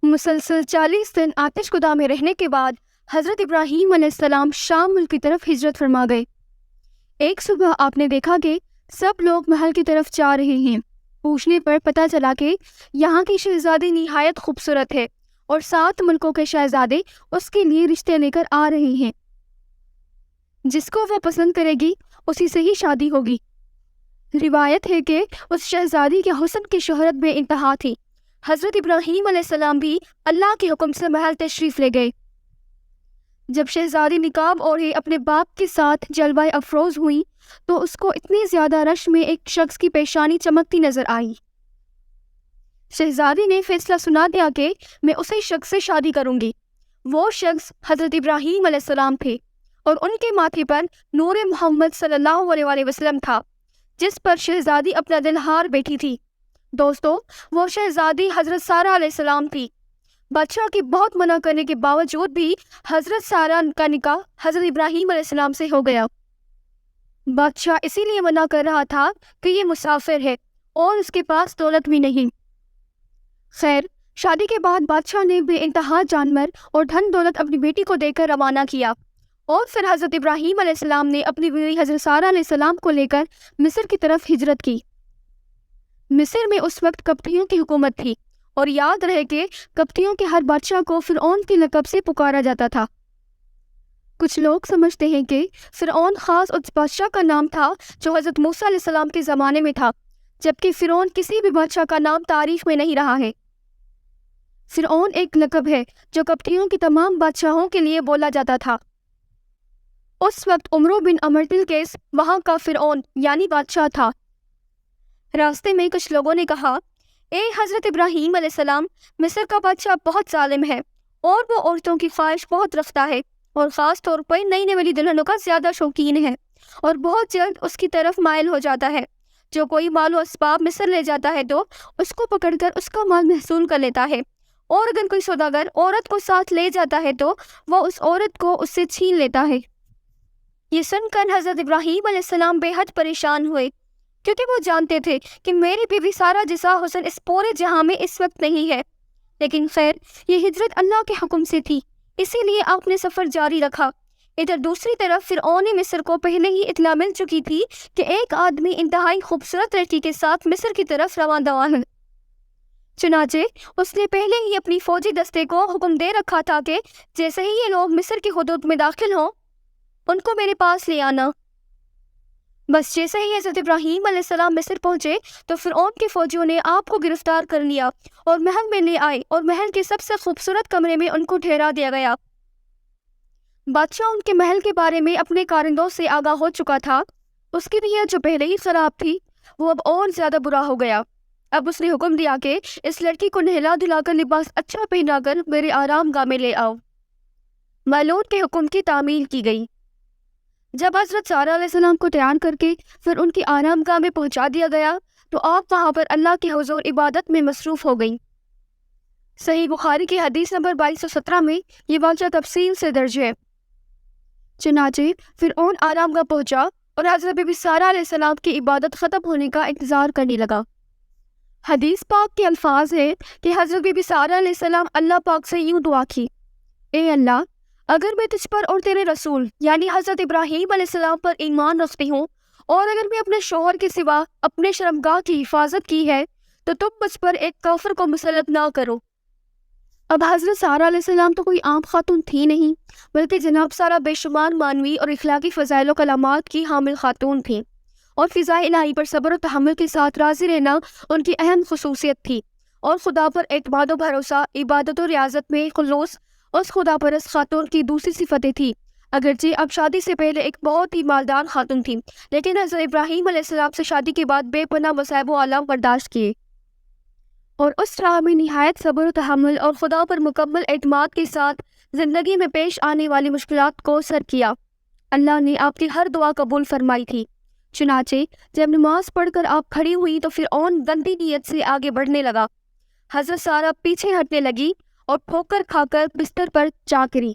مسلسل 40 دن آتش کدا میں رہنے کے بعد حضرت ابراہیم علیہ السلام شام ملک کی طرف ہجرت فرما گئے۔ ایک صبح آپ نے دیکھا کہ سب لوگ محل کی طرف جا رہے ہیں۔ پوچھنے پر پتہ چلا کہ یہاں کی شہزادی نہایت خوبصورت ہے اور 7 ملکوں کے شہزادے اس کے لیے رشتے لے کر آ رہے ہیں۔ جس کو وہ پسند کرے گی اسی سے ہی شادی ہوگی۔ روایت ہے کہ اس شہزادی کے حسن کی شہرت بے انتہا تھی۔ حضرت ابراہیم علیہ السلام بھی اللہ کے حکم سے محل تشریف لے گئے۔ جب شہزادی نقاب اوڑھے اپنے باپ کے ساتھ جلوہ افروز ہوئی تو اس کو اتنی زیادہ رش میں ایک شخص کی پیشانی چمکتی نظر آئی۔ شہزادی نے فیصلہ سنا دیا کہ میں اسی شخص سے شادی کروں گی۔ وہ شخص حضرت ابراہیم علیہ السلام تھے اور ان کے ماتھے پر نور محمد صلی اللہ علیہ وآلہ وسلم تھا، جس پر شہزادی اپنا دل ہار بیٹھی تھی۔ دوستو، وہ شہزادی حضرت سارہ علیہ السلام تھی۔ بادشاہ کی بہت منع کرنے کے باوجود بھی حضرت سارہ کا نکاح حضرت ابراہیم علیہ السلام سے ہو گیا۔ بادشاہ اسی لیے منع کر رہا تھا کہ یہ مسافر ہے اور اس کے پاس دولت بھی نہیں۔ خیر، شادی کے بعد بادشاہ نے بے انتہا جانور اور دھن دولت اپنی بیٹی کو دے کر روانہ کیا اور پھر حضرت ابراہیم علیہ السلام نے اپنی بیوی حضرت سارہ علیہ السلام کو لے کر مصر کی طرف ہجرت کی۔ مصر میں اس وقت قبطیوں کی حکومت تھی اور یاد رہے کہ قبطیوں کے ہر بادشاہ کو فرعون کے لقب سے پکارا جاتا تھا۔ کچھ لوگ سمجھتے ہیں کہ فرعون خاص اس بادشاہ کا نام تھا جو حضرت موسیٰ علیہ السلام کے زمانے میں تھا، جبکہ فرعون کسی بھی بادشاہ کا نام تاریخ میں نہیں رہا ہے۔ فرعون ایک لقب ہے جو قبطیوں کی تمام بادشاہوں کے لیے بولا جاتا تھا۔ اس وقت عمرو بن امرتلقیس وہاں کا فرعون یعنی بادشاہ تھا۔ راستے میں کچھ لوگوں نے کہا، اے حضرت ابراہیم علیہ السلام، مصر کا بادشاہ بہت ظالم ہے اور وہ عورتوں کی خواہش بہت رکھتا ہے اور خاص طور پر نئی نویلی دلہنوں کا زیادہ شوقین ہے اور بہت جلد اس کی طرف مائل ہو جاتا ہے۔ جو کوئی مال و اسباب مصر لے جاتا ہے تو اس کو پکڑ کر اس کا مال محصول کر لیتا ہے، اور اگر کوئی سوداگر عورت کو ساتھ لے جاتا ہے تو وہ اس عورت کو اس سے چھین لیتا ہے۔ یہ سن کر حضرت ابراہیم علیہ السلام بے حد پریشان ہوئے، کیونکہ وہ جانتے تھے کہ میری بیوی سارہ جیسا حسن اس پورے جہاں میں اس وقت نہیں ہے۔ لیکن خیر، یہ ہجرت اللہ کے حکم سے تھی، اسی لیے آپ نے سفر جاری رکھا۔ ادھر دوسری طرف فرعون مصر کو پہلے ہی اطلاع مل چکی تھی کہ ایک آدمی انتہائی خوبصورت لڑکی کے ساتھ مصر کی طرف رواں دواں ہے۔ چنانچہ اس نے پہلے ہی اپنی فوجی دستے کو حکم دے رکھا تھا کہ جیسے ہی یہ لوگ مصر کی حدود میں داخل ہوں ان کو میرے پاس لے آنا۔ بس جیسے ہی حضرت ابراہیم علیہ السلام مصر پہنچے تو فرعون کے فوجیوں نے آپ کو گرفتار کر لیا اور محل میں لے آئے اور محل کے سب سے خوبصورت کمرے میں ان کو ٹھہرا دیا گیا۔ بادشاہ ان کے محل کے بارے میں اپنے کارندوں سے آگاہ ہو چکا تھا۔ اس کی نیت جو پہلے ہی خراب تھی وہ اب اور زیادہ برا ہو گیا۔ اب اس نے حکم دیا کہ اس لڑکی کو نہلا دھلا کر لباس اچھا پہنا کر میرے آرام گاہ میں لے آؤ۔ مالون کے حکم کی تعمیل کی گئی۔ جب حضرت سارہ علیہ السلام کو تیار کر کے پھر ان کی آرام گاہ میں پہنچا دیا گیا تو آپ وہاں پر اللہ کے حضور عبادت میں مصروف ہو گئیں۔ صحیح بخاری کی حدیث نمبر 2217 میں یہ واقعہ تفصیل سے درج ہے۔ چنانچہ فرعون آرام گاہ پہنچا اور حضرت بی بی سارہ علیہ السلام کی عبادت ختم ہونے کا انتظار کرنے لگا۔ حدیث پاک کے الفاظ ہے کہ حضرت بی بی سارہ علیہ السلام اللہ پاک سے یوں دعا کی، اے اللہ، اگر میں تجھ پر اور تیرے رسول یعنی حضرت ابراہیم علیہ السلام پر ایمان رکھتی ہوں اور اگر میں اپنے شوہر کے سوا اپنے شرمگاہ کی حفاظت کی ہے تو تم مجھ پر ایک کافر کو مسلط نہ کرو۔ اب حضرت سارہ علیہ السلام تو کوئی عام خاتون تھی نہیں، بلکہ جناب سارہ بے شمار معنوی اور اخلاقی فضائل و کلامات کی حامل خاتون تھیں، اور فضائے الہی پر صبر و تحمل کے ساتھ راضی رہنا ان کی اہم خصوصیت تھی، اور خدا پر اعتماد و بھروسہ، عبادت و ریاضت میں خلوص اس خدا پرست خاتون کی دوسری صفتیں تھی۔ اگرچہ اب شادی سے پہلے ایک بہت ہی مالدار خاتون تھی، لیکن حضرت ابراہیم علیہ السلام سے شادی کے بعد بے پناہ مصائب و آلام برداشت کیے اور اس راہ میں نہایت صبر و تحمل اور خدا پر مکمل اعتماد کے ساتھ زندگی میں پیش آنے والی مشکلات کو سر کیا۔ اللہ نے آپ کی ہر دعا قبول فرمائی تھی۔ چنانچہ جب نماز پڑھ کر آپ کھڑی ہوئی تو فرعون گندی نیت سے آگے بڑھنے لگا۔ حضرت سارہ پیچھے ہٹنے لگی اور ٹھوکر کھا کر بستر پر جا گری۔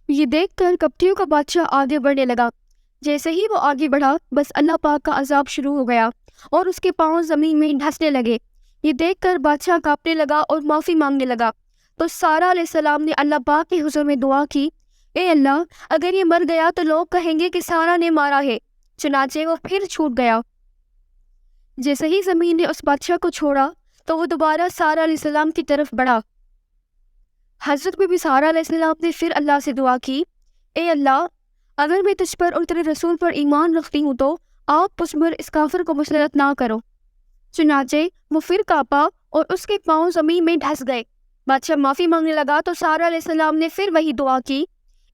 یہ دیکھ کر قبطیوں کا بادشاہ آگے بڑھنے لگا۔ جیسے ہی وہ آگے بڑھا بس اللہ پاک کا عذاب شروع ہو گیا اور اس کے پاؤں زمین میں دھنسنے لگے۔ یہ دیکھ کر بادشاہ کانپنے لگا اور معافی مانگنے لگا۔ تو سارہ علیہ السلام نے اللہ پاک کے حضور میں دعا کی، اے اللہ اگر یہ مر گیا تو لوگ کہیں گے کہ سارہ نے مارا ہے۔ چنانچہ وہ پھر چھوٹ گیا۔ جیسے ہی زمین نے اس بادشاہ کو چھوڑا تو وہ دوبارہ سارہ علیہ السلام کی طرف بڑھا۔ حضرت بی بی سارہ علیہ السلام نے پھر اللہ سے دعا کی، اے اللہ اگر میں تجھ پر اور تیرے رسول پر ایمان رکھتی ہوں تو آپ مجھ پر اس کافر کو مسلط نہ کرو۔ چنانچہ وہ پھر کانپا اور اس کے پاؤں زمین میں دھس گئے۔ بادشاہ معافی مانگنے لگا تو سارہ علیہ السلام نے پھر وہی دعا کی،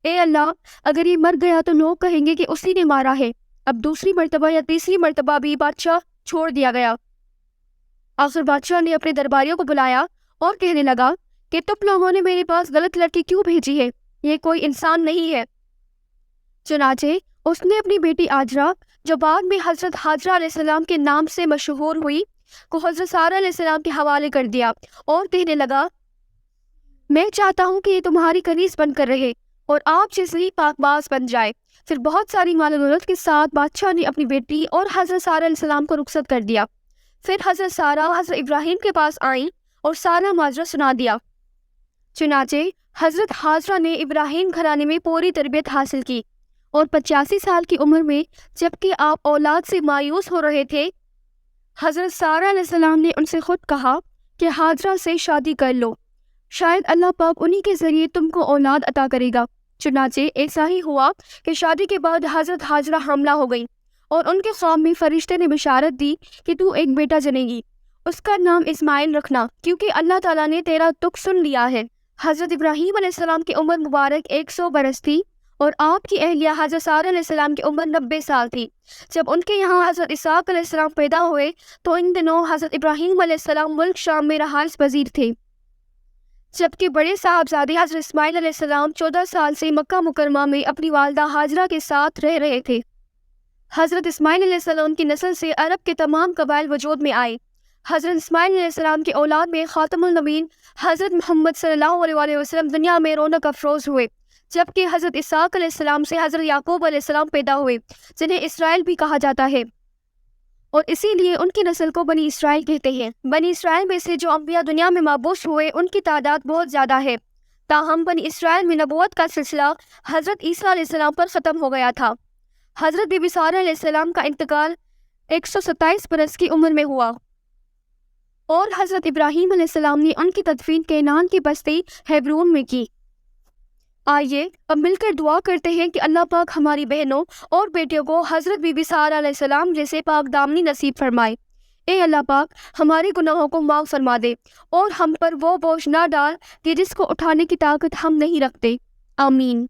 اے اللہ اگر یہ مر گیا تو لوگ کہیں گے کہ اسی نے مارا ہے۔ اب دوسری مرتبہ یا تیسری مرتبہ بھی بادشاہ چھوڑ دیا گیا۔ آخر بادشاہ نے اپنے درباریوں کو بلایا اور کہنے لگا کہ تم لوگوں نے میرے پاس غلط لڑکی کیوں بھیجی ہے؟ یہ کوئی انسان نہیں ہے۔ چنانچہ اس نے اپنی بیٹی آجرا، جو بعد میں حضرت حاجرہ علیہ السلام کے نام سے مشہور ہوئی، کو حضرت سارہ علیہ السلام کے حوالے کر دیا اور کہنے لگا، میں چاہتا ہوں کہ یہ تمہاری کنیز بن کر رہے اور آپ جیسے پاک باز بن جائے۔ پھر بہت ساری مال و دولت کے ساتھ بادشاہ نے اپنی بیٹی اور حضرت سارہ علیہ السلام کو رخصت کر دیا۔ پھر حضرت سارہ حضرت ابراہیم کے پاس آئیں اور سارا ماجرا سنا دیا۔ چنانچہ حضرت حاجرہ نے ابراہیم گھرانے میں پوری تربیت حاصل کی اور 85 سال کی عمر میں جبکہ آپ اولاد سے مایوس ہو رہے تھے، حضرت سارہ علیہ السلام نے ان سے خود کہا کہ حاجرہ سے شادی کر لو، شاید اللہ پاک انہی کے ذریعے تم کو اولاد عطا کرے گا۔ چنانچہ ایسا ہی ہوا کہ شادی کے بعد حضرت حاجرہ حاملہ ہو گئی اور ان کے خواب میں فرشتے نے بشارت دی کہ تو ایک بیٹا جنے گی، اس کا نام اسماعیل رکھنا، کیونکہ اللہ تعالیٰ نے تیرا دکھ سن لیا ہے۔ حضرت ابراہیم علیہ السلام کی عمر مبارک 100 برس تھی اور آپ کی اہلیہ حضرت سارہ علیہ السلام کی عمر 90 سال تھی۔ جب ان کے یہاں حضرت اسحاق علیہ السلام پیدا ہوئے تو ان دنوں حضرت ابراہیم علیہ السلام ملک شام میں رہائش پذیر تھے، جبکہ بڑے صاحبزادے حضرت اسماعیل علیہ السلام 14 سال سے مکہ مکرمہ میں اپنی والدہ حاجرہ کے ساتھ رہ رہے تھے۔ حضرت اسماعیل علیہ السلام کی نسل سے عرب کے تمام قبائل وجود میں آئے۔ حضرت اسماعیل علیہ السلام کی اولاد میں خاتم النبیین حضرت محمد صلی اللہ علیہ وآلہ وسلم دنیا میں رونق افروز ہوئے، جبکہ حضرت اسحاق علیہ السلام سے حضرت یعقوب علیہ السلام پیدا ہوئے، جنہیں اسرائیل بھی کہا جاتا ہے، اور اسی لیے ان کی نسل کو بنی اسرائیل کہتے ہیں۔ بنی اسرائیل میں سے جو انبیاء دنیا میں مبعوث ہوئے ان کی تعداد بہت زیادہ ہے، تاہم بنی اسرائیل میں نبوت کا سلسلہ حضرت عیسیٰ علیہ السلام پر ختم ہو گیا تھا۔ حضرت بی بی سارہ علیہ السلام کا انتقال 127 برس کی عمر میں ہوا اور حضرت ابراہیم علیہ السلام نے ان کی تدفین کینان کی بستی ہیبرون میں کی۔ آئیے اب مل کر دعا کرتے ہیں کہ اللہ پاک ہماری بہنوں اور بیٹیوں کو حضرت بی بی سارہ علیہ السلام جیسے پاک دامنی نصیب فرمائے۔ اے اللہ پاک ہمارے گناہوں کو معاف فرما دے اور ہم پر وہ بوجھ نہ ڈال کہ جس کو اٹھانے کی طاقت ہم نہیں رکھتے۔ آمین۔